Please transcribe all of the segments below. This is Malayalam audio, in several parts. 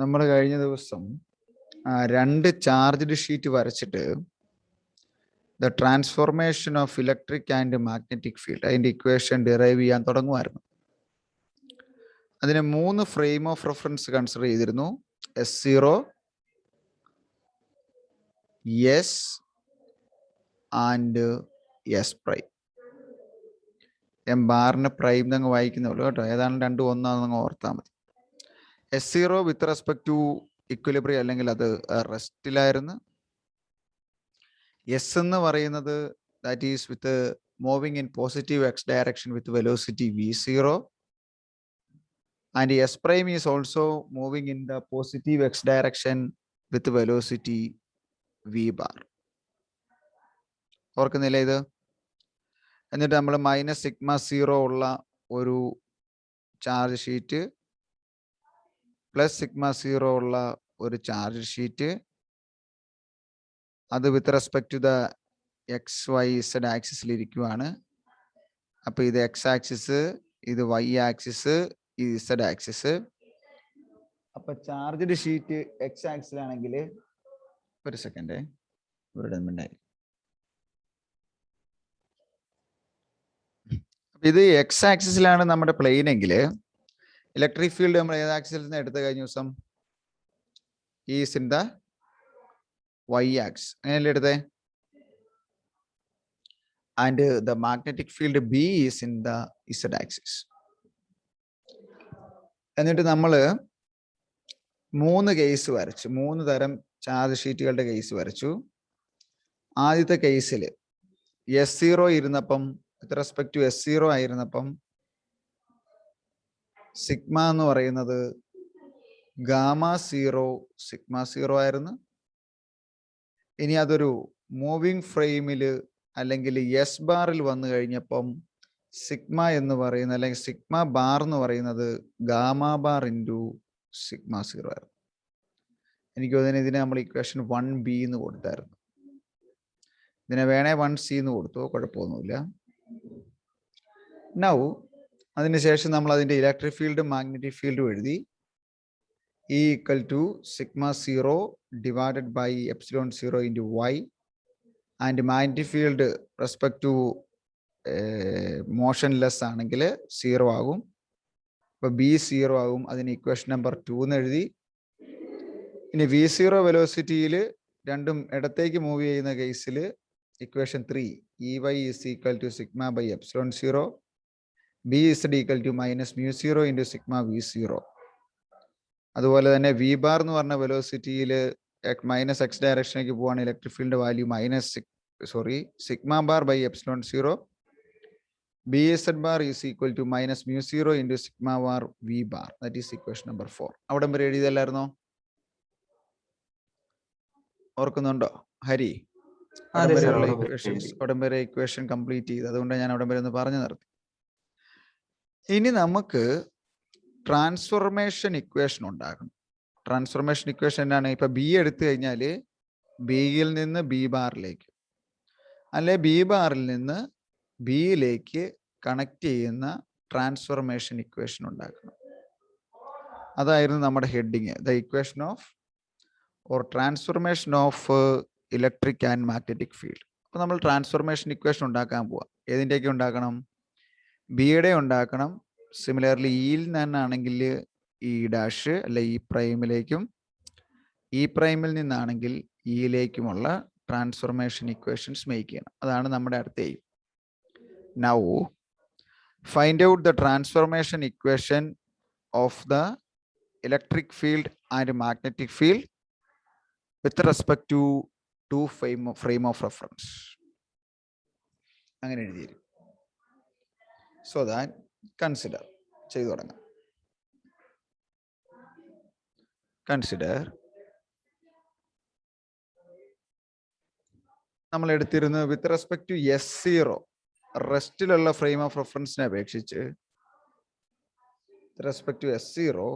നമ്മൾ കഴിഞ്ഞ ദിവസം രണ്ട് ചാർജ്ഡ് ഷീറ്റ് വരച്ചിട്ട് the transformation of electric and magnetic field അതിൻ്റെ ഇക്വേഷൻ ഡിറൈവ് ചെയ്യാൻ തുടങ്ങുമായിരുന്നു. അതിന് 3 ഫ്രെയിം ഓഫ് റെഫറൻസ് കൺസിഡർ ചെയ്തിരുന്നു. S0, S and S prime. ഞാൻ ബാറിന് പ്രൈം എന്നങ്ങ് വായിക്കുന്നുള്ളൂ കേട്ടോ, ഏതാണ് 2 1 ഓർത്താൽ മതി. S0 with respect to equilibrium അല്ലെങ്കിൽ അത് റെസ്റ്റിലായിരുന്നു. S എന്ന് പറയുന്നത് that is with moving in positive X direction with velocity V0 and S prime is also moving in the positive X direction with velocity V bar. ഓർക്കുന്നില്ല ഇത്? എന്നിട്ട് നമ്മൾ -σ0 ഉള്ള ഒരു ചാർജ് ഷീറ്റ് +σ0 ഉള്ള ഒരു ചാർജ് ഷീറ്റ്, അത് with respect to the XYZ ആക്സിസിൽ ഇരിക്കുവാണ്. അപ്പോൾ ഇത് X ആക്സിസ്, ഇത് Y ആക്സിസ്, ഇത് Z ആക്സിസ്. അപ്പൊ ചാർജ്ഡ് ഷീറ്റ് X ആക്സിലാണെങ്കിൽ, ഒരു സെക്കൻഡ് ഇവിടെ ഉണ്ടായി, ഇത് X ആക്സിസിലാണ് നമ്മുടെ പ്ലെയിൻ എങ്കിൽ ഇലക്ട്രിക് ഫീൽഡ് നമ്മൾ ഏത് ആക്സിസിൽ നിന്ന് എടുത്ത കഴിഞ്ഞ ദിവസം? Is in the Y axis, അങ്ങനെയല്ലേ എടുത്തേ? And the magnetic field B is in the Z axis. എന്നിട്ട് നമ്മൾ 3 കേസ് വരച്ചു, 3 തരം ചാർജ് ഷീറ്റുകളുടെ കേസ് വരച്ചു. ആദ്യത്തെ കേസിൽ S0 ഇരുന്നപ്പം, വിത്ത് റെസ്പെക്ട് ടു S0 ആയിരുന്നപ്പം സിഗ്മ എന്ന് പറയുന്നത് γ0 σ0 ആയിരുന്നു. ഇനി അതൊരു മൂവിങ് ഫ്രെയിമിൽ അല്ലെങ്കിൽ S ബാറിൽ വന്നു കഴിഞ്ഞപ്പം സിഗ്മ എന്ന് പറയുന്ന അല്ലെങ്കിൽ സിഗ്മ ബാർ എന്ന് പറയുന്നത് ഗാമ ബാർ ഇൻറ്റു σ0 ആയിരുന്നു. എനിക്ക് തോന്നുന്നു ഇതിനെ നമ്മൾ ഇക്വേഷൻ 1B എന്ന് കൊടുത്തായിരുന്നു. ഇതിനെ വേണേ 1C എന്ന് കൊടുത്തു, കുഴപ്പമൊന്നുമില്ല. നൗ അതിനുശേഷം നമ്മൾ അതിൻ്റെ ഇലക്ട്രിക് ഫീൽഡും മാഗ്നറ്റിക് ഫീൽഡും എഴുതി. E equal to σ0 divided by ε0 into Y and magnetic field respect to motionless ആണെങ്കിൽ 0 ആകും. അപ്പോൾ B 0 ആകും. അതിന് ഇക്വേഷൻ നമ്പർ 2 എന്ന് എഴുതി. ഇനി V0 വെലോസിറ്റിയിൽ രണ്ടും ഇടത്തേക്ക് മൂവ് ചെയ്യുന്ന കേസിൽ equation 3 EY is equal to sigma by ε0 BZ equal to -μ0 into sigma V0. അതുപോലെ തന്നെ V ബാർ എന്ന് പറഞ്ഞ വെലോസിറ്റിയിൽ -x ഡയറക്ഷനിലേക്ക് പോവാണ് electric field value sigma bar by ε0 BZ bar is equal to -μ0 into sigma bar V bar. That is equation number 4. അവിടം വരെ എഴുതിയല്ലായിരുന്നോ? ഓർക്കുന്നുണ്ടോ ഹരി? അവിടം വരെ ഇക്വേഷൻ കംപ്ലീറ്റ് ചെയ്ത്, അതുകൊണ്ട് ഞാൻ അവിടം വരെ ഒന്ന് പറഞ്ഞു നിർത്തി. ഇനി നമുക്ക് ട്രാൻസ്ഫോർമേഷൻ ഇക്വേഷൻ ഉണ്ടാക്കണം. ട്രാൻസ്ഫോർമേഷൻ ഇക്വേഷൻ എന്നാണ്? ഇപ്പൊ B എടുത്തു കഴിഞ്ഞാൽ ബിയിൽ നിന്ന് B ബാറിലേക്ക്, അല്ലെ B ബാറിൽ നിന്ന് ബിയിലേക്ക് കണക്ട് ചെയ്യുന്ന ട്രാൻസ്ഫോർമേഷൻ ഇക്വേഷൻ ഉണ്ടാക്കണം. അതായിരുന്നു നമ്മുടെ heading, the equation of or transformation of electric and magnetic field. അപ്പോൾ നമ്മൾ ട്രാൻസ്ഫോർമേഷൻ ഇക്വേഷൻ ഉണ്ടാക്കാൻ പോവാം. ഏതിൻ്റെയൊക്കെ ഉണ്ടാക്കണം? ബിയുടെ ഉണ്ടാക്കണം. സിമിലർലി ഇയിൽ നിന്നാണെങ്കിൽ ഇ ഡാഷ് അല്ലെ ഇ പ്രൈമിലേക്കും, ഇ പ്രൈമിൽ നിന്നാണെങ്കിൽ ഇയിലേക്കുമുള്ള ട്രാൻസ്ഫോർമേഷൻ ഇക്വേഷൻസ് മേക്ക് ചെയ്യണം. അതാണ് നമ്മുടെ അടുത്ത aim. Now find out the transformation equation of the electric field and magnetic field with respect to 2 frame of reference. അങ്ങനെ എഴുതിയിരിക്കും. സോ ദാറ്റ് കൺസിഡർ ചെയ്തു തുടങ്ങാം. കൺസിഡർ നമ്മൾ എടുത്തിരുന്നത് വിത്ത് റെസ്പെക്ട് ടു S0 റെസ്റ്റിലുള്ള ഫ്രെയിം ഓഫ് റെഫറൻസിനെ അപേക്ഷിച്ച് respect to S0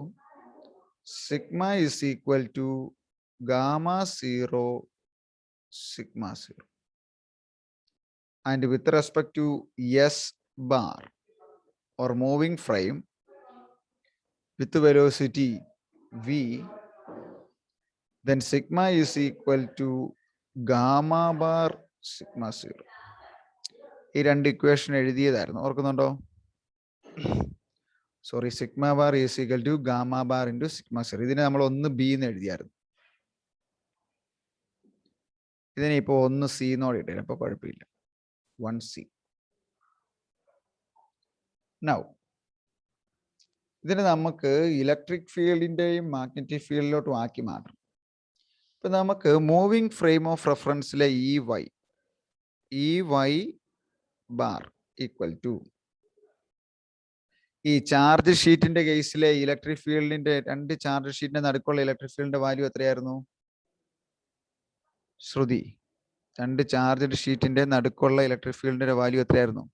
sigma is equal to γ0 σ0 and with respect to S bar or moving frame with velocity V, then sigma is equal to gamma bar sigma 0. ഈ രണ്ട് ഇക്വേഷൻ എഴുതിയതായിരുന്നു, ഓർക്കുന്നുണ്ടോ? Sorry, sigma bar is equal to gamma bar into sigma 0. ഇതിനെ നമ്മൾ 1b എന്ന് എഴുതിയായിരുന്നു. ഇതിനെ ഇപ്പോൾ 1c എന്നോട് ഇട്ടേരും, അപ്പോൾ കുഴപ്പമില്ല. 1c. നൗ ഇതിനെ നമുക്ക് ഇലക്ട്രിക് ഫീൽഡിൻ്റെയും മാഗ്നറ്റിക് ഫീൽഡിലോട്ടും ആക്കി മാറ്റണം. ഇപ്പം നമുക്ക് മൂവിങ് ഫ്രെയിം ഓഫ് റെഫറൻസിലെ E Y bar equal to ഈ ചാർജ് ഷീറ്റിന്റെ കേസിലെ ഇലക്ട്രിക് ഫീൽഡിന്റെ രണ്ട് ചാർജ് ഷീറ്റിന്റെ നടുക്കുള്ള ഇലക്ട്രിക് ഫീൽഡിന്റെ വാല്യൂ എത്രയായിരുന്നു? ശ്രുതി, രണ്ട് ചാർജ് ഷീറ്റിന്റെ നടുക്കുള്ള ഇലക്ട്രിക് ഫീൽഡിന്റെ വാല്യൂ എത്രയായിരുന്നു?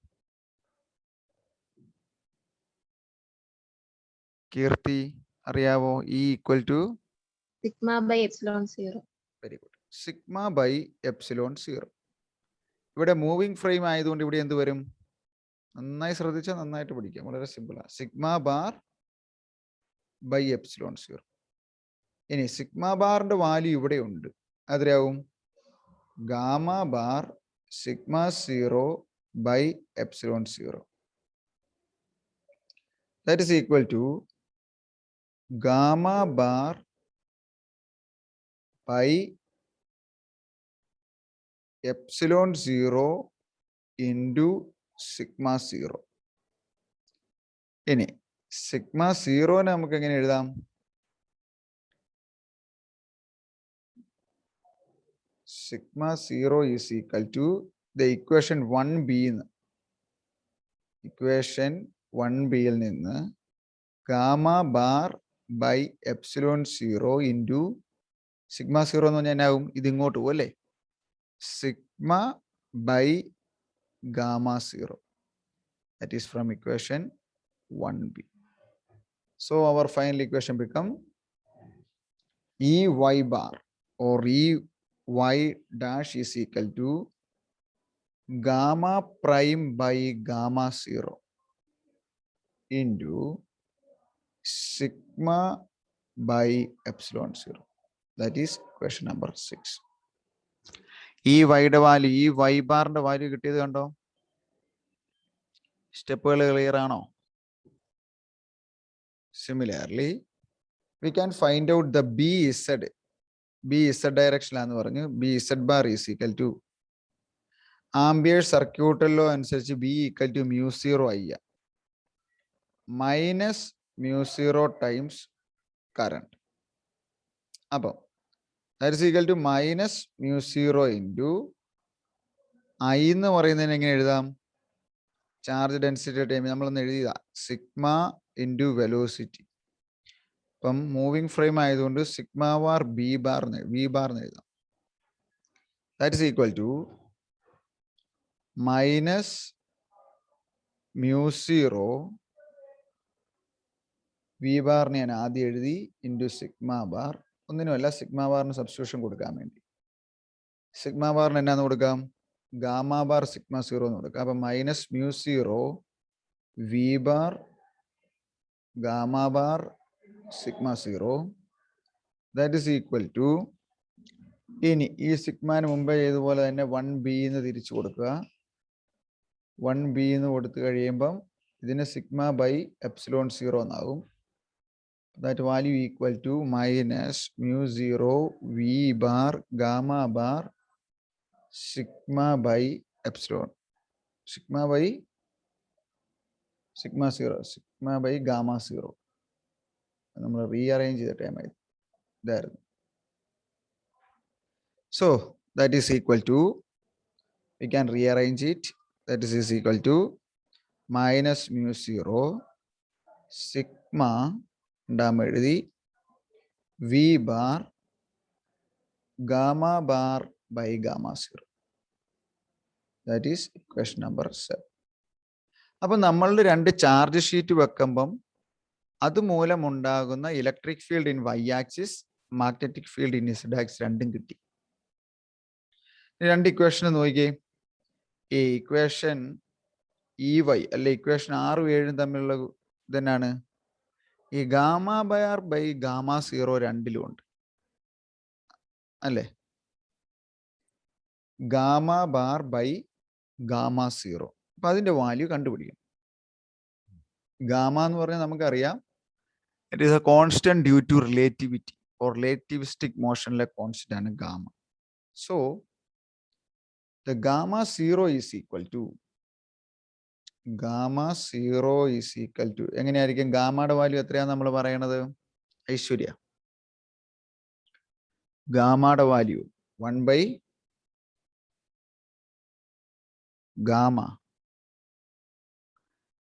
കീർത്തി അറിയാവോ? E equal to sigma by epsilon 0. Very good, sigma by epsilon 0. ഇവിടെ മൂവിങ് ഫ്രെയിം ആയതുകൊണ്ട് ഇവിടെ എന്ത് വരും? നന്നായി ശ്രദ്ധിച്ചാൽ നന്നായിട്ട് പഠിക്കാം, വളരെ സിമ്പിളാണ്. Sigma bar by epsilon 0. ഇനി സിഗ്മ ബാറിന്റെ വാല്യൂ ഇവിടെ ഉണ്ട്, അത്രയാവും gamma bar sigma 0 by epsilon 0. That is equal to gamma bar by epsilon 0 into sigma 0. ഇനി സിഗ്മ 0 നമുക്ക് എങ്ങനെ എഴുതാം? Sigma 0 is equal to the equation 1b. Equation 1b യിൽ നിന്ന് gamma bar by epsilon 0 into sigma 0 എന്ന് പറഞ്ഞാൽ എന്നാവും? ഇത് ഇങ്ങോട്ട് പോകും അല്ലേ? Sigma by gamma 0. That is from equation 1b. So our final equation become Ey bar or Ey dash is equal to gamma prime by gamma 0 into sigma by epsilon 0. That is question number 6. ഈ വൈയുടെ വാല്യൂ, ഈ വൈ ബാറിന്റെ വാല്യൂ കിട്ടിയത് കണ്ടോ? സ്റ്റെപ്പുകൾ ക്ലിയർ ആണോ? Similarly we can find out the B Z ഡയറക്ഷനിലാന്ന് പറഞ്ഞു. B Z bar is equal to ampere circuital law അനുസരിച്ച് B equal to mu 0 I minus mu 0 times current. അപ്പം that is equal to minus mu 0 into I എന്ന് പറയുന്നതിന് എങ്ങനെ എഴുതാം? ചാർജ് ഡെൻസിറ്റി ടൈം നമ്മളൊന്ന് എഴുതിയതാ, സിഗ്മ ഇൻറ്റു വെലോസിറ്റി. അപ്പം മൂവിങ് ഫ്രെയിം ആയതുകൊണ്ട് സിഗ്മ ബാർ വി ബാർ എന്ന് എഴുതാം. That is equal to minus mu 0 V ബാറിന് ഞാൻ ആദ്യം എഴുതി ഇൻറ്റു സിഗ്മ ബാർ. ഒന്നിനുമല്ല, സിഗ്മ ബാറിന് സബ്സ്റ്റിറ്റ്യൂഷൻ കൊടുക്കാൻ വേണ്ടി. സിഗ്മ ബാറിന് എന്നാന്ന് കൊടുക്കാം? ഗാമ ബാർ സിഗ്മ 0 എന്ന് കൊടുക്കാം. അപ്പം minus mu 0 V bar gamma bar sigma 0 that is equal to, ഇനി ഈ സിഗ്മാന് മുമ്പേ ചെയ്തതുപോലെ തന്നെ 1b എന്ന് തിരിച്ചു കൊടുക്കുക. 1b എന്ന് കൊടുത്തു കഴിയുമ്പം ഇതിന് സിഗ്മ ബൈ എപ്സിലോൺ 0 എന്നാകും. That value equal to minus mu 0 v bar gamma bar sigma by epsilon. Sigma by sigma 0. Sigma by gamma 0. നമ്മൾ rearrange the time there. So that is equal to, we can rearrange it. That is equal to minus mu 0 sigma എഴുതി V bar gamma bar by gamma 0. That is question number 7. അപ്പം നമ്മളുടെ രണ്ട് ചാർജ് ഷീറ്റ് വെക്കുമ്പം അതുമൂലം ഉണ്ടാകുന്ന electric field in Y axis, magnetic field in Z axis രണ്ടും കിട്ടി. രണ്ട് ഇക്വേഷൻ നോക്കിയേ. ഈ ഇക്വേഷൻ ഇ വൈ അല്ലെ, ഇക്വേഷൻ 6ഉം 7ഉം തമ്മിലുള്ള ഇതെന്നാണ്? ഈ gamma by R by gamma 0 രണ്ടിലും ഉണ്ട്. അല്ലേ? Gamma bar by gamma zero. അപ്പൊ അതിന്റെ വാല്യൂ കണ്ടുപിടിക്കണം. ഗാമ എന്ന് പറഞ്ഞാൽ നമുക്കറിയാം, it is a constant due to relativity or relativistic മോഷനിലെ കോൺസ്റ്റന്റ് ആണ് gamma. So the gamma zero is equal to എങ്ങനെയായിരിക്കും? ഗാമയുടെ വാല്യൂ എത്രയാന്ന് നമ്മൾ പറയണത്? ഐശ്വര്യ, ഗാമയുടെ വാല്യൂ 1 ബൈ ഗാമ.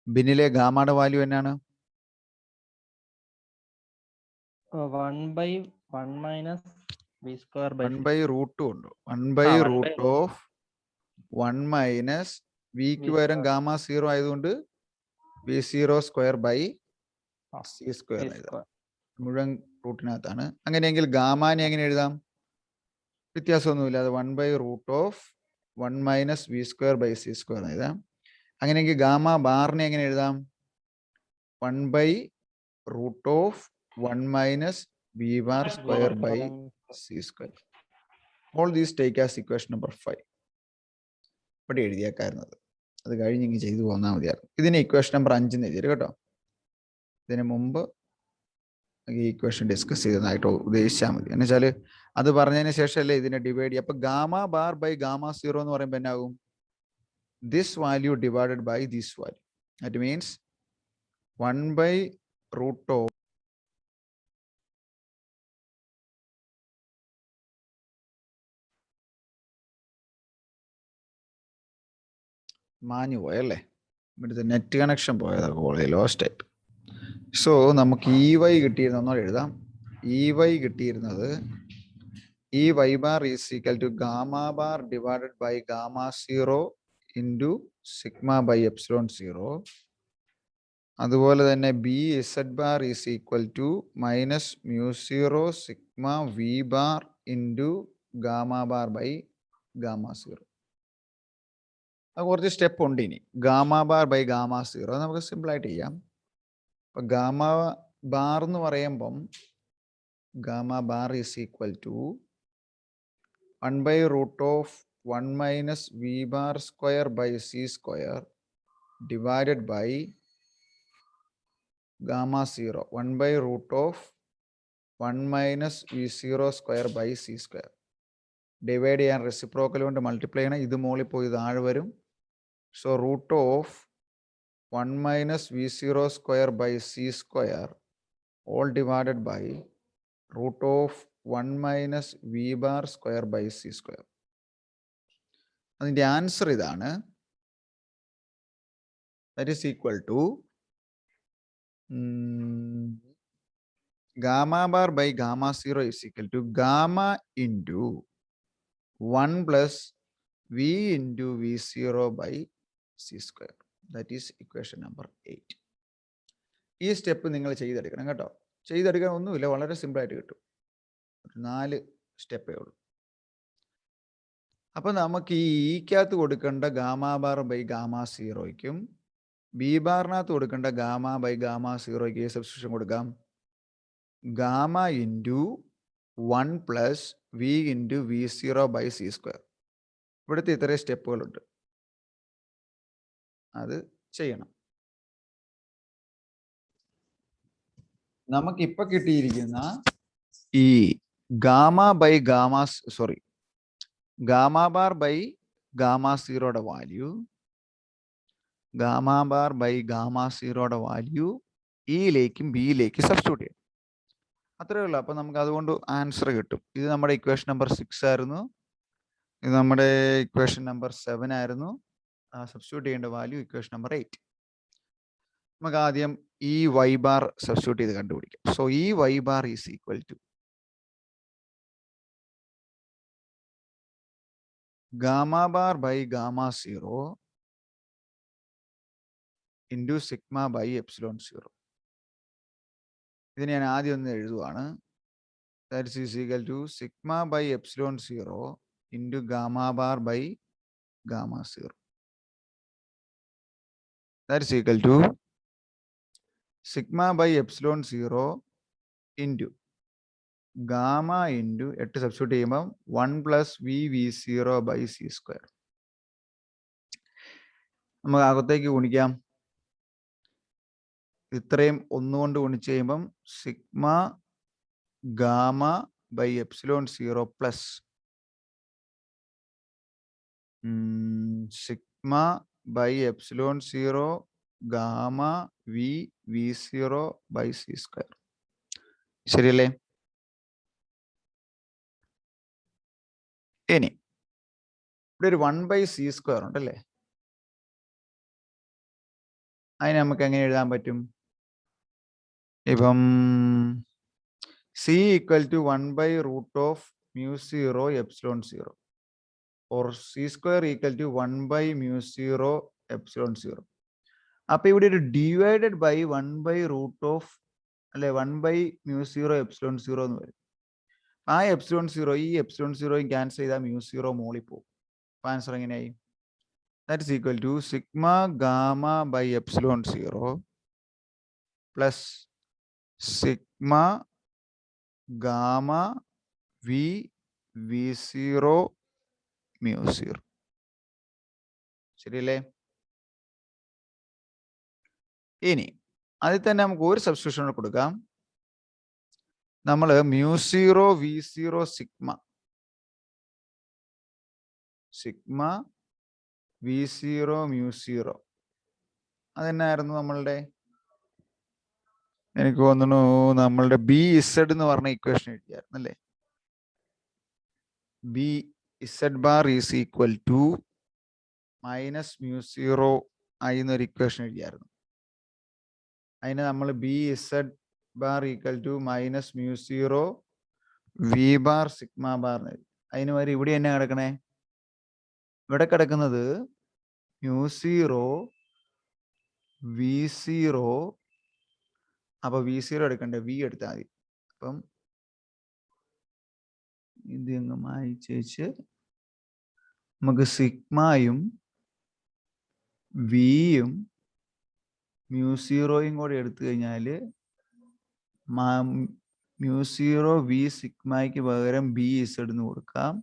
ബിന്നിലെ ഗാമയുടെ വാല്യൂ എന്നാണ്? 1 by 1 minus v square by 1 6. By root ഉണ്ട്. 1 by 1 by root of 1 minus വിക്ക് V പകരം square. ഗാമ സീറോ ആയതുകൊണ്ട് V zero square by C square v എഴുതാം. square. മുഴുവൻ റൂട്ടിനകത്താണ്. അങ്ങനെയെങ്കിൽ ഗാമാനെ എങ്ങനെ എഴുതാം? വ്യത്യാസമൊന്നുമില്ല. അത് 1 by root of 1 minus V square by C square എന്ന് എഴുതാം. അങ്ങനെയെങ്കിൽ ഗാമ ബാറിനെ എങ്ങനെ എഴുതാം? 1 by root of 1 minus V bar square by C square. All these take as equation number 5. ഇവിടെ എഴുതിയേക്കായിരുന്നത്, അത് കഴിഞ്ഞ് ഇങ്ങനെ ചെയ്തു പോന്നാൽ മതിയായിരുന്നു. ഇതിന് ഇക്വേഷൻ നമ്പർ 5 എന്ന് എഴുതിയത് കേട്ടോ. ഇതിന് മുമ്പ് ഈ ഇക്വേഷൻ ഡിസ്കസ് ചെയ്തതായിട്ട് ഉദ്ദേശിച്ചാൽ മതി. എന്ന് വെച്ചാൽ അത് പറഞ്ഞതിന് ശേഷമല്ലേ ഇതിനെ ഡിവൈഡ് ചെയ്യുക. അപ്പൊ gamma bar by gamma zero എന്ന് പറയുമ്പോൾ എന്നാകും? This value divided by this value. That means 1 by root of മാഞ്ഞു പോയല്ലേ, ഇവിടുത്തെ നെറ്റ് കണക്ഷൻ പോയതൊക്കെ ലോസ്റ്റ് ആയിട്ട്. സോ നമുക്ക് ഇ വൈ കിട്ടിയിരുന്നോ എഴുതാം. ഇ വൈ കിട്ടിയിരുന്നത് E Y bar is equal to gamma bar divided by gamma zero into sigma by epsilon zero. അതുപോലെ തന്നെ B Z bar is equal to minus mu zero sigma V bar into gamma bar by gamma zero. അത് കുറച്ച് സ്റ്റെപ്പ് ഉണ്ട്. ഇനി gamma bar by gamma zero നമുക്ക് സിമ്പിളായിട്ട് ചെയ്യാം. അപ്പം ഗാമ ബാർ എന്ന് പറയുമ്പം gamma bar is equal to 1 by root of 1 minus V bar square by C square divided by gamma zero 1 by root of 1 minus V zero square by C square. Divide ചെയ്യാൻ റെസിപ്രോക്കൽ കൊണ്ട് മൾട്ടിപ്ലൈ ചെയ്യണം. ഇത് മുകളിൽ പോയി താഴെ വരും. So root of 1 minus V zero square by C square all divided by root of 1 minus V bar square by C square. അതിൻ്റെ ആൻസർ ഇതാണ്. That is equal to gamma bar by gamma zero is equal to gamma into 1 plus V into V zero by C square. That is equation number 8. ഈ സ്റ്റെപ്പ് നിങ്ങൾ ചെയ്തെടുക്കണം കേട്ടോ. ചെയ്തെടുക്കാൻ ഒന്നുമില്ല, വളരെ സിമ്പിളായിട്ട് കിട്ടും. 4 സ്റ്റെപ്പേ ഉള്ളൂ. അപ്പം നമുക്ക് ഈ ഇക്കകത്ത് കൊടുക്കേണ്ട ഗാമ ബാർ ബൈ ഗാമ സീറോയ്ക്കും ബി ബാറിനകത്ത് കൊടുക്കേണ്ട ഗാമ ബൈ ഗാമ സീറോയ്ക്ക് സബ്സ്റ്റിറ്റ്യൂഷൻ കൊടുക്കാം. Gamma into 1 plus V into V zero by C square. ഇവിടുത്തെ ഇത്രയും സ്റ്റെപ്പുകളുണ്ട്, അത് ചെയ്യണം. നമുക്കിപ്പോൾ കിട്ടിയിരിക്കുന്ന ഈ gamma by gamma gamma bar by gamma സീറോയുടെ value, gamma bar by gamma സീറോയുടെ വാല്യൂ ഇയിലേക്കും ബിയിലേക്കും സബ്സ്റ്റിറ്റ്യൂട്ട് ചെയ്യും. അത്രയേ ഉള്ളൂ. അപ്പം നമുക്ക് അതുകൊണ്ട് ആൻസർ കിട്ടും. ഇത് നമ്മുടെ ഇക്വേഷൻ നമ്പർ 6 ആയിരുന്നു. ഇത് നമ്മുടെ ഇക്വേഷൻ നമ്പർ 7 ആയിരുന്നു. സബ്സ്റ്റിറ്റ്യൂട്ട് ചെയ്യേണ്ട വാല്യൂ ഇക്വേഷൻ നമ്പർ 8. നമുക്ക് ആദ്യം ഈ വൈ ബാർ സബ്സ്റ്റിറ്റ്യൂട്ട് ചെയ്ത് കണ്ടുപിടിക്കാം. സോ ഈ Y bar is equal to gamma bar by gamma zero into sigma by epsilon zero. ഇതിന് ഞാൻ ആദ്യം ഒന്ന് എഴുതുവാണ്. That is equal to sigma by epsilon zero into gamma bar by gamma zero. That is equal to sigma by epsilon zero into gamma into 8 substitute ചെയ്യുമ്പം 1 plus v0 by C square. നമുക്ക് അകത്തേക്ക് ഗുണിക്കാം. ഇത്രയും ഒന്നുകൊണ്ട് ഗുണിച്ച് കഴിയുമ്പം sigma gamma by epsilon 0 plus sigma by epsilon 0 gamma v0 by C square. ശരിയല്ലേ? ഇനി ഇവിടെ ഒരു 1 ബൈ സി സ്ക്വയർ ഉണ്ടല്ലേ, അതിനെ നമുക്ക് എങ്ങനെ എഴുതാൻ പറ്റും? ഇപ്പം C equal to 1 by root of μ0 epsilon 0 or C square equal to 1 by μ0 epsilon 0. അപ്പൊ ഇവിടെ ഒരു divided by 1 by root of അല്ലെ 1 ബൈ μ0 എപ്സിലോൺ 0 എന്ന് വരും. ആ എപ്സിലോൺ 0 ഈ എപ്സിലോൺ 0 ക്യാൻസൽ ചെയ്താൽ μ0 മോളിൽ പോകും. അപ്പൊ ആൻസർ എങ്ങനെയായി? That is equal to sigma gamma by epsilon 0 plus sigma gamma v0 μ0. ശരിയല്ലേ? ഇനി അതിൽ തന്നെ നമുക്ക് ഒരു സബ്സ്റ്റിറ്റ്യൂഷൻ കൊടുക്കാം. നമ്മൾ μ0 v0 സിഗ്മ v0 μ0 അതെന്നായിരുന്നു നമ്മളുടെ? എനിക്ക് തോന്നുന്നു നമ്മളുടെ ബി ഇസഡ് എന്ന് പറഞ്ഞ ഇക്വേഷൻ എഴുതിയായിരുന്നു അല്ലേ? B Z bar is equal to minus μ0 I എന്നൊരു ഇക്വേഷൻ എഴുതിയായിരുന്നു. അതിന് നമ്മൾ B Z bar equal to minus μ0 V bar sigma bar. അതിന് വരെ ഇവിടെ തന്നെ കിടക്കണേ. ഇവിടെ കിടക്കുന്നത് μ0 v0. അപ്പൊ v0 എടുക്കണ്ടേ, വി എടുത്താൽ മതി. അപ്പം ഇത് അങ്ങ് മായിച്ചേച്ച് നമുക്ക് സിഗ്മയും വിയും μ0യും കൂടെ എടുത്തു കഴിഞ്ഞാൽ μ0 വി സിഗ്മയ്ക്ക് പകരം ബി ഇസഡ് എന്ന് കൊടുക്കാം.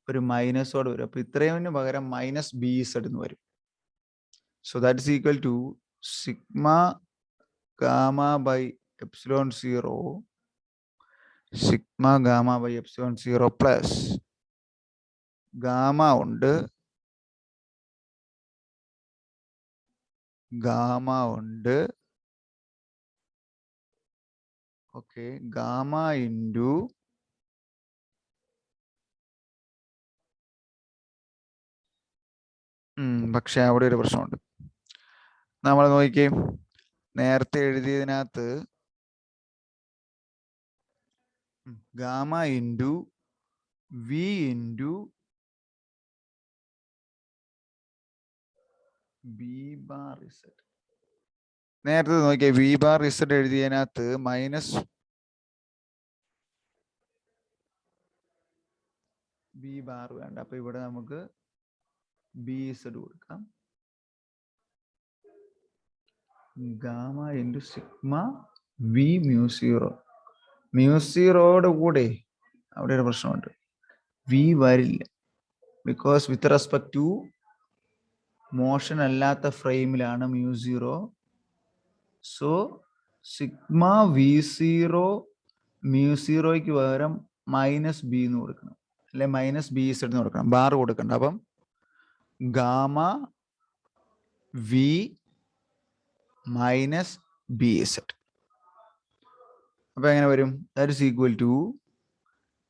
ഒരു മൈനസോടെ വരും. അപ്പൊ ഇത്രയും പകരം മൈനസ് ബി ഇസഡ് എന്ന് വരും. So that is equal to sigma gamma by epsilon 0 sigma gamma by epsilon 0 plus gamma ഉണ്ട് ഓക്കെ ഗാമ ഇൻറ്റു പക്ഷെ അവിടെ ഒരു പ്രശ്നമുണ്ട്. നമ്മൾ നോക്കിക്കേ, നേരത്തെ എഴുതിയതിനകത്ത് gamma into V into B bar Z. നേരത്തെ നോക്കിയേ, വി ബാർ ഇസഡ് എഴുതിയതിനകത്ത് മൈനസ് ബി ബാർ വേണ്ട. അപ്പൊ ഇവിടെ നമുക്ക് ബി ഇസഡ് കൊടുക്കാം. ഗാമ ഇൻറ്റു സിഗ്മ വി μ0 കൂടെ അവിടെ ഒരു പ്രശ്നമുണ്ട്, വി വരില്ല. Because with respect to motion അല്ലാത്ത ഫ്രെയിമിലാണ് μ0. സോ സിഗ്മ v0 μ0യ്ക്ക് പകരം മൈനസ് ബി എന്ന് കൊടുക്കണം, അല്ലെ മൈനസ് ബി ഇസഡ് എന്ന് കൊടുക്കണം, ബാർ കൊടുക്കണ്ട. അപ്പം gamma V minus B Z. അപ്പൊ എങ്ങനെ വരും? That is equal to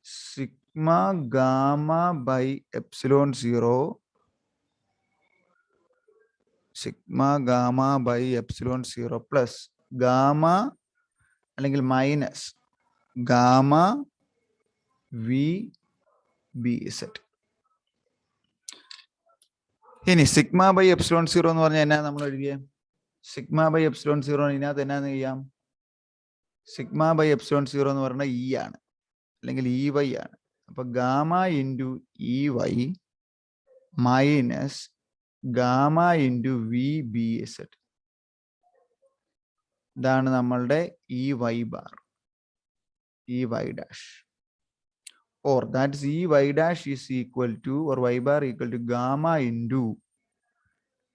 sigma gamma by epsilon 0 sigma gamma by epsilon 0 plus gamma അല്ലെങ്കിൽ minus gamma V B Z. ഇനി സിഗ്മ ബൈ എപ്സിലോൺ 0 എന്ന് പറഞ്ഞാൽ എന്നാ നമ്മൾ എഴുതിയേ? സിഗ്മ ബൈ എപ്സിലോൺ 0 ഇതിനകത്ത് എന്നാന്ന് ചെയ്യാം? സിഗ്മ ബൈ എപ്സിലോൺ 0 എന്ന് പറഞ്ഞാൽ ഇ ആണ്, അല്ലെങ്കിൽ ഇ വൈ ആണ്. അപ്പൊ gamma into E Y minus gamma into V B Z. ഇതാണ് നമ്മളുടെ E Y bar. Ey dash. Or that is Ey dash is equal to, or y bar equal to gamma into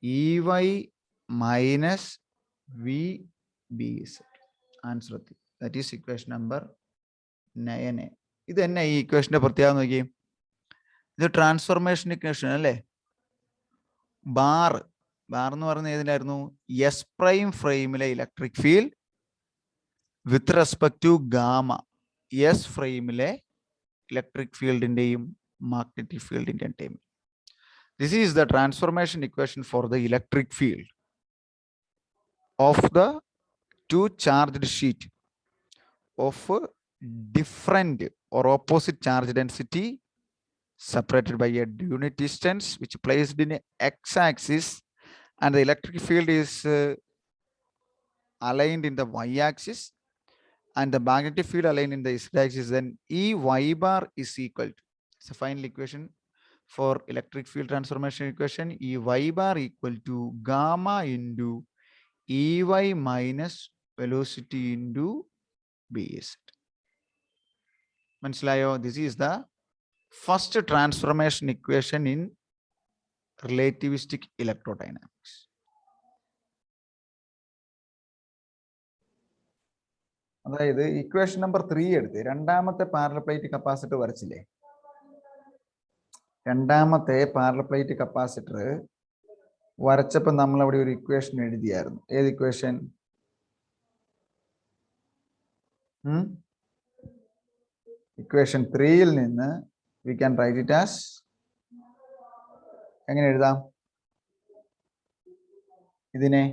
Ey minus VBZ. Answer. That is equation number 9. ഇത് തന്നെ ഈ ഇക്വേഷന്റെ പ്രത്യേകത നോക്കി. ഇത് ട്രാൻസ്ഫോർമേഷൻ ഇക്വേഷൻ അല്ലേ. ബാർ എന്ന് പറയുന്നത് ഏതിനായിരുന്നു? എസ് പ്രൈം ഫ്രെയിമിലെ electric field with respect to gamma. S ഫ്രെയിമിലെ ഇലക്ട്രിക് ഫീൽഡിന്റെയും മാഗ്നറ്റിക് ഫീൽഡിന്റെയും time. This is the transformation equation for the electric field of the two charged sheet of different or opposite charge density separated by a unit distance, which placed in x-axis, and the electric field is aligned in the y-axis and the magnetic field aligned in the z-axis. Then Ey bar is equal to, it's a final equation for electric field transformation equation, Ey bar equal to gamma into Ey minus velocity into Bz. Mansilayo, this is the first transformation equation in relativistic electrodynamics. അതായത് ഇക്വേഷൻ നമ്പർ 3 എടുത്ത് രണ്ടാമത്തെ പാരലൽ പ്ലേറ്റ് കപ്പാസിറ്റർ വരച്ചില്ലേ. രണ്ടാമത്തെ പാരലൽ പ്ലേറ്റ് കപ്പാസിറ്റർ വരച്ചപ്പോൾ നമ്മൾ അവിടെ ഒരു ഇക്വേഷൻ എഴുതിയായിരുന്നു. ഏത് ഇക്വേഷൻ? ഇക്വേഷൻ 3യിൽ നിന്ന് we can write it as, എങ്ങനെ എഴുതാം ഇതിനെ?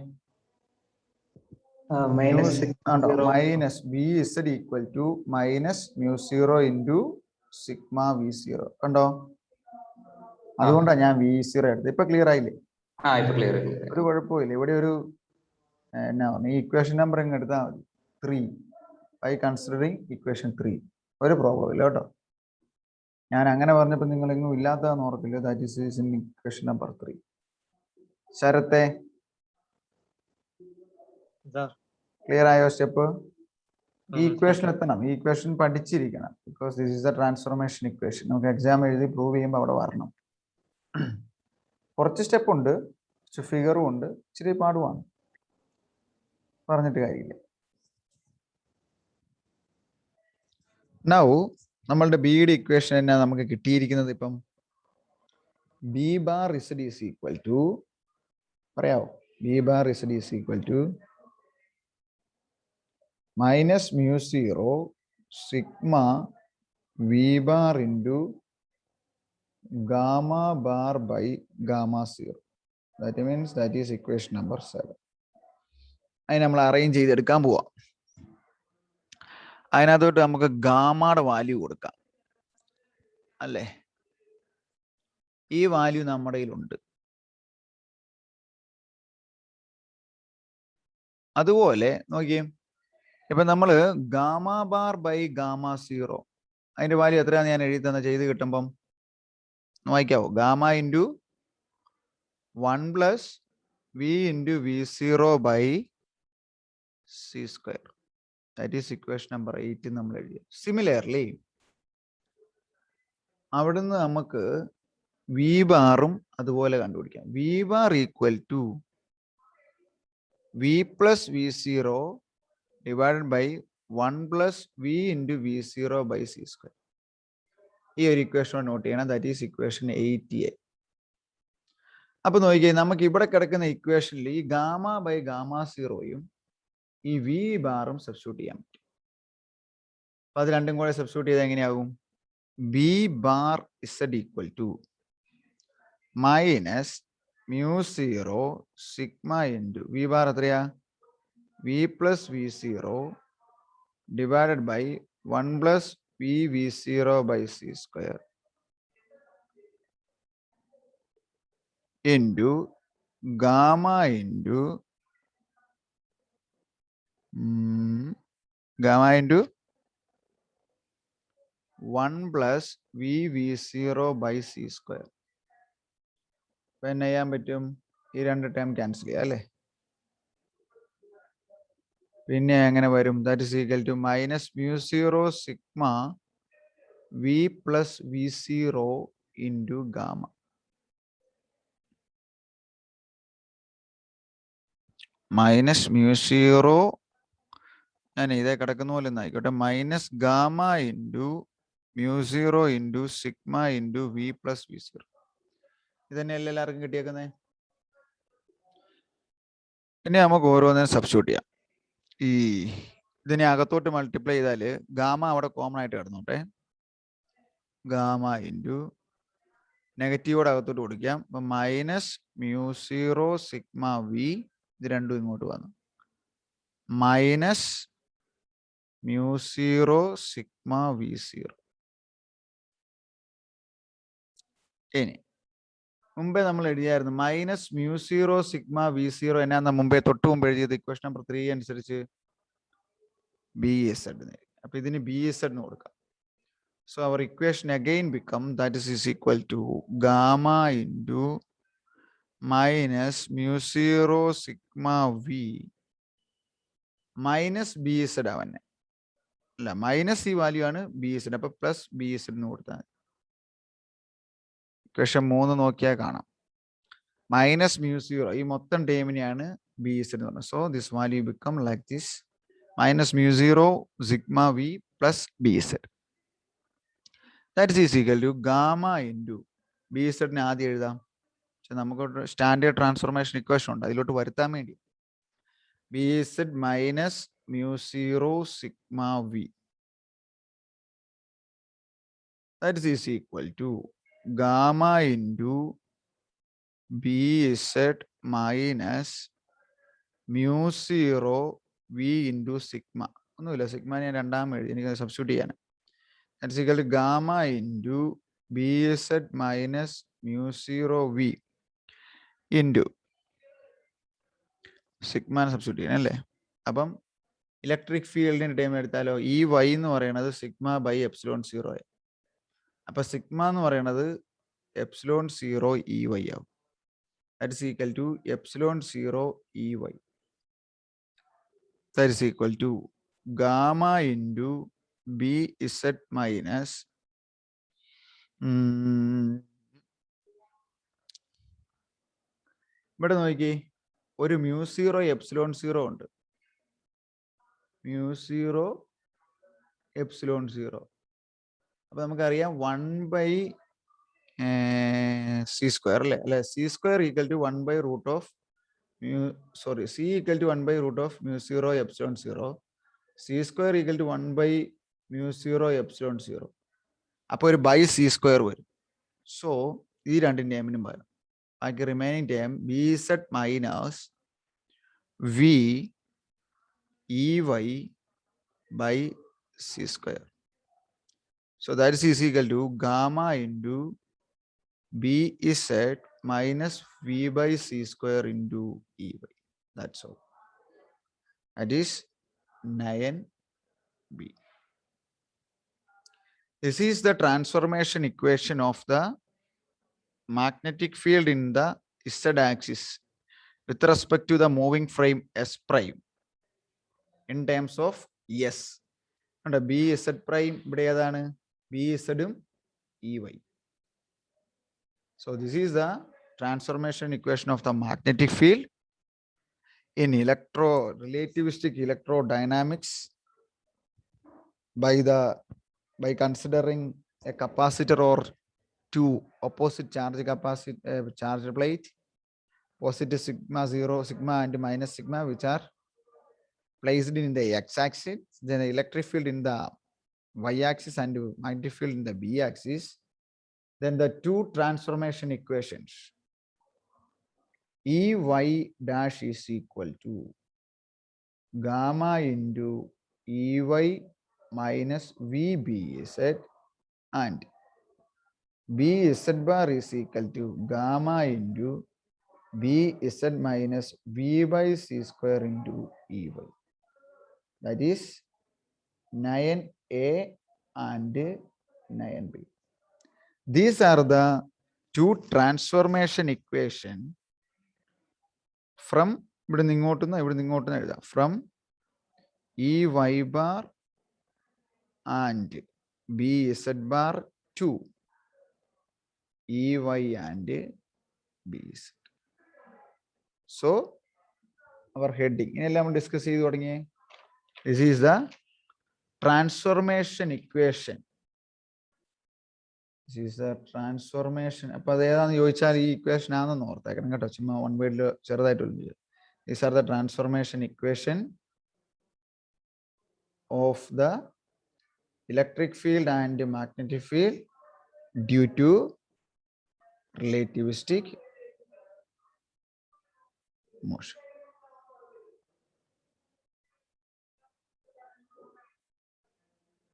Minus B Z equal to minus mu 0 into sigma V0. കണ്ടോ? അതുകൊണ്ടാണ് ഞാൻ V0 എടുത്തത്. ഇപ്പൊ ക്ലിയർ ആയില്ലേ? ഒരു കുഴപ്പമില്ല. ഇവിടെ ഒരു എന്നാ പറഞ്ഞു, ഈ ഇക്വേഷൻ നമ്പർ ഇങ്ങ് എടുത്താൽ മതി 3 ബൈ കൺസിഡറിങ് ഇക്വേഷൻ 3. ഒരു പ്രോബ്ലം ഇല്ല കേട്ടോ. ഞാൻ അങ്ങനെ പറഞ്ഞപ്പോൾ നിങ്ങളെങ്ങും ഇല്ലാത്തതെന്ന് ഓർക്കില്ല. That is in equation number 3. ശരത്തെ ക്ലിയർ ആയോ സ്റ്റെപ്പ്? ഈ ഇക്വേഷൻ എത്തണം. ഈ ഇക്വേഷൻ പഠിച്ചിരിക്കണം. Because this is the transformation equation. നമുക്ക് എക്സാം എഴുതി പ്രൂവ് ചെയ്യുമ്പോൾ അവിടെ വരണം. കുറച്ച് സ്റ്റെപ്പ് ഉണ്ട്, കുറച്ച് ഫിഗറും ഉണ്ട്, ഇച്ചിരി പാടുവാണ്, പറഞ്ഞിട്ട് കാര്യമില്ല. നൗ നമ്മളുടെ ബിയുടെ ഇക്വേഷൻ എന്നാ നമുക്ക് കിട്ടിയിരിക്കുന്നത്? ഇപ്പം B bar Z is equal to, പറയാവോ? B bar Z is equal to minus mu 0 sigma V bar into gamma bar by gamma 0. That means that is equation number 7. അതിന് നമ്മൾ അറേഞ്ച് ചെയ്തെടുക്കാൻ പോവാം. അതിനകത്തോട്ട് നമുക്ക് ഗാമയുടെ വാല്യൂ കൊടുക്കാം അല്ലേ. ഈ വാല്യൂ നമ്മുടെ കയ്യിലുണ്ട്. അതുപോലെ നോക്കിയേ, ഇപ്പൊ നമ്മൾ ഗാമ ബാർ ബൈ ഗാമ 0 അതിന്റെ വാല്യൂ എത്രയാന്ന് ഞാൻ എഴുതി തന്നെ ചെയ്ത് കിട്ടുമ്പം നോക്കാവോ? Gamma into 1 plus V into V0 by C². That is equation number 8 നമ്മൾ എഴുതി. സിമിലർലി അവിടുന്ന് നമുക്ക് വി ബാറും അതുപോലെ കണ്ടുപിടിക്കാം. V bar equal to V plus V0 divided by 1 plus V into V0 by C². ഈ ഒരു ഇക്വേഷൻ നോട്ട് ചെയ്യണം. That is equation 8A. അപ്പൊ നോക്കിയേ, നമുക്ക് ഇവിടെ കിടക്കുന്ന ഇക്വേഷനിൽ ഈ ഗാമ ബൈ ഗാമ 0യും ഈ വി ബാറും സബ്സ്റ്റിറ്റ്യൂട്ട് ചെയ്യാൻ പറ്റും. അപ്പൊ അത് രണ്ടും കൂടെ സബ്സ്റ്റിറ്റ്യൂട്ട് ചെയ്താൽ എങ്ങനെയാകും? B bar Z equal to minus mu 0 sigma into V bar എത്രയാ? V plus V0 divided by 1 plus V V0 by C² into gamma into gamma into 1 plus V V0 by C². അപ്പൊ എന്നെ ചെയ്യാൻ പറ്റും? ഈ രണ്ട് ടേം ക്യാൻസൽ ചെയ്യാം അല്ലേ. പിന്നെ എങ്ങനെ വരും? That is equal to minus mu zero sigma V plus V zero into gamma. Minus mu zero, ഞാൻ ഇതേ കിടക്കുന്ന പോലെ ഒന്ന് ആയിക്കോട്ടെ, minus gamma into mu zero into sigma into V plus V zero. ഇതന്നെയല്ലേ എല്ലാവർക്കും കിട്ടിയേക്കുന്നത്? ഇനി നമുക്ക് ഓരോന്നിനും സബ്സ്റ്റിറ്റ്യൂട്ട് ചെയ്യാം. ഈ ഇതിനെ അകത്തോട്ട് മൾട്ടിപ്ലൈ ചെയ്താൽ ഗാമ അവിടെ കോമൺ ആയിട്ട് കിടന്നോട്ടെ. ഗാമ ഇൻറ്റു നെഗറ്റീവോടെ അകത്തോട്ട് കൊടുക്കാം. അപ്പം minus mu zero sigma V, ഇത് രണ്ടും ഇങ്ങോട്ട് വന്നു, minus mu zero sigma V zero. ഇനി മുമ്പേ നമ്മൾ എഴുതിയായിരുന്നു minus mu zero sigma V zero എന്നാ മുമ്പേ തൊട്ട് മുമ്പ് എഴുതിയത് ഇക്വേഷൻ നമ്പർ 3 അനുസരിച്ച് ബി എസ് എഡ്. അപ്പൊ ഇതിന് ബി എസ് എഡ് കൊടുക്കാം. So our equation again become that is equal to gamma into minus mu zero sigma V minus B Z ആവന്നെ, അല്ല മൈനസ് ഈ വാല്യൂ ആണ് ബി എസ് എഡ്, അപ്പൊ പ്ലസ് ബി എസ് എഡ് കൊടുത്താൽ ഇക്വേഷൻ 3 നോക്കിയാൽ കാണാം. മൈനസ് മ്യൂ സീറോ ഈ മൊത്തം ടേമിനെയാണ് ബി എസ് എന്ന് പറഞ്ഞത്. So this value become like this, minus mu zero sigma V plus B Z. That is equal to gamma into B എസ് എഡിനെ ആദ്യം എഴുതാം. പക്ഷെ നമുക്ക് സ്റ്റാൻഡേർഡ് ട്രാൻസ്ഫോർമേഷൻ ഇക്വേഷൻ ഉണ്ട്, അതിലോട്ട് വരുത്താൻ വേണ്ടി B Z minus mu zero sigma V, that is equal to gamma into B S minus mu zero V into sigma. ഒന്നുമില്ല, സിഗ്മ ഞാൻ രണ്ടാമത് എഴുതി, എനിക്ക് സബ്സ്റ്റിറ്റ്യൂട്ട് ചെയ്യാൻ. That's equal to gamma into B S minus mu zero V into സിഗ്മാനെ സബ്സ്റ്റിറ്റ്യൂട്ട് ചെയ്യാൻ അല്ലേ. അപ്പം ഇലക്ട്രിക് ഫീൽഡിൻ്റെ ടൈം എടുത്താലോ, ഈ വൈ എന്ന് പറയുന്നത് സിഗ്മ ബൈ എപ്സിലോൺ സീറോ. അപ്പം സിഗ്മ എന്ന് പറയുന്നത് എപ്സിലോൺ സീറോ ഇ വൈ ആവും. That is equal to epsilon 0 EY. That is equal to gamma into BZ minus ഇവിടെ നോക്കി ഒരു മ്യൂ സീറോ എപ്സിലോൺ സീറോ ഉണ്ട്, മ്യൂ സീറോ എപ്സിലോൺ സീറോ. അപ്പൊ നമുക്കറിയാം 1 സി സ്ക്വയർ അല്ലെ, C square equal to 1 by root of C equal to 1 by root of mu zero epsilon zero, C square equal to 1 by mu zero epsilon zero. അപ്പോൾ ഒരു ബൈ സി സ്ക്വയർ വരും. സോ ഈ രണ്ട് ടേമിനും പകരം ബാക്കി remaining term B Z minus V E Y by C square. So that is equal to gamma into B is Z minus V by C square into EY. That's all. That is 9B. This is the transformation equation of the magnetic field in the Z axis with respect to the moving frame S prime in terms of S. And B Z prime B Z EY. So this is the transformation equation of the magnetic field in relativistic electrodynamics by considering a capacitor or two opposite charge plate, positive sigma 0, sigma and minus sigma, which are placed in the x-axis, then the electric field in the y-axis and magnetic field in the b-axis. Then the two transformation equations, EY dash is equal to gamma into EY minus VBZ and BZ bar is equal to gamma into BZ minus V by C square into EY. That is 9A and 9B. These are the two transformation equation from from E y bar and B z bar 2. E y and B z. So our heading. Discuss this is the transformation equation. This is the transformation. Equation one word. These are the transformation equation of the electric field and magnetic field due to relativistic motion.